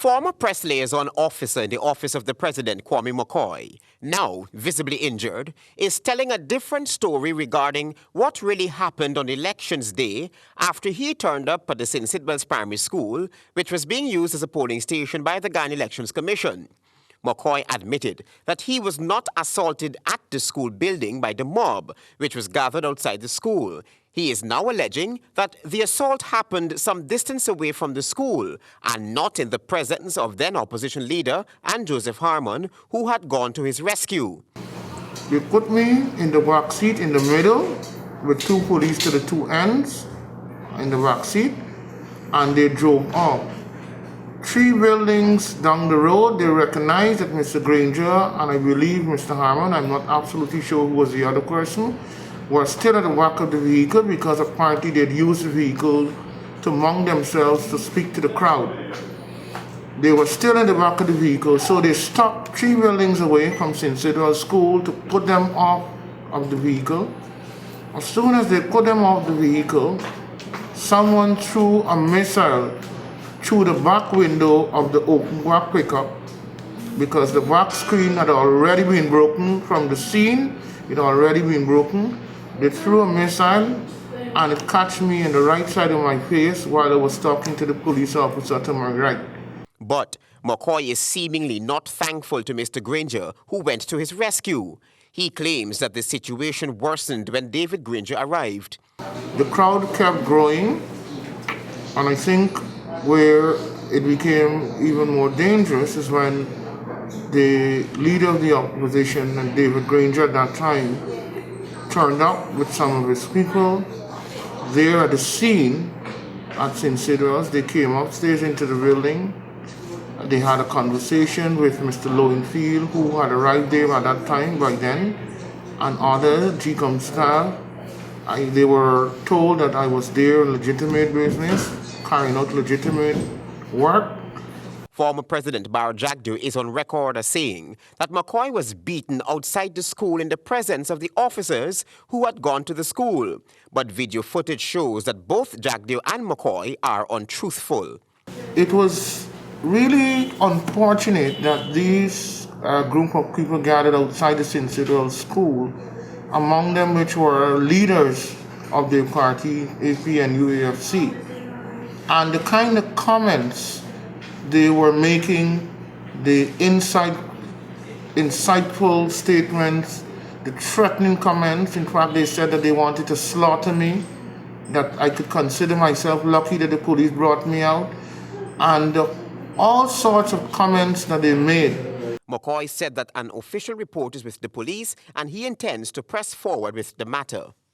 Former press liaison officer in the office of the president, Kwame McCoy, now visibly injured, is telling a different story regarding what really happened on elections day after he turned up at the St. Sidwell's Primary School, which was being used as a polling station by the Ghana Elections Commission. McCoy admitted that he was not assaulted at the school building by the mob, which was gathered outside the school. He is now alleging that the assault happened some distance away from the school and not in the presence of then opposition leader and Joseph Harmon, who had gone to his rescue. They put me in the back seat in the middle with two police to the two ends in the back seat, and they drove off. 3 buildings down the road, they recognized that Mr. Granger and I believe Mr. Harmon, I'm not absolutely sure who was the other person, were still at the back of the vehicle because apparently they'd used the vehicle to among themselves to speak to the crowd. They were still in the back of the vehicle, so they stopped 3 buildings away from St. Sidwell's School to put them off of the vehicle. As soon as they put them off the vehicle, someone threw a missile through the back window of the open back pickup because the back screen had already been broken from the scene. It had already been broken. They threw a missile and it catch me in the right side of my face while I was talking to the police officer to my right. But McCoy is seemingly not thankful to Mr. Granger, who went to his rescue. He claims that the situation worsened when David Granger arrived. The crowd kept growing, and I think where it became even more dangerous is when the leader of the opposition, and David Granger at that time, turned up with some of his people. There at the scene at St. Sidwell's, they came upstairs into the building. They had a conversation with Mr. Lowenfield, who had arrived there at that time by then, and other GCOM staff. They were told that I was there in legitimate business, carrying out legitimate work. Former President Barrow Jagdew is on record as saying that McCoy was beaten outside the school in the presence of the officers who had gone to the school. But video footage shows that both Jagdew and McCoy are untruthful. It was really unfortunate that these group of people gathered outside the St. Sidwell's School, among them which were leaders of the party, AP and UAFC. And the kind of comments they were making, the insightful statements, the threatening comments. In fact, they said that they wanted to slaughter me, that I could consider myself lucky that the police brought me out, and all sorts of comments that they made. McCoy said that an official report is with the police and he intends to press forward with the matter.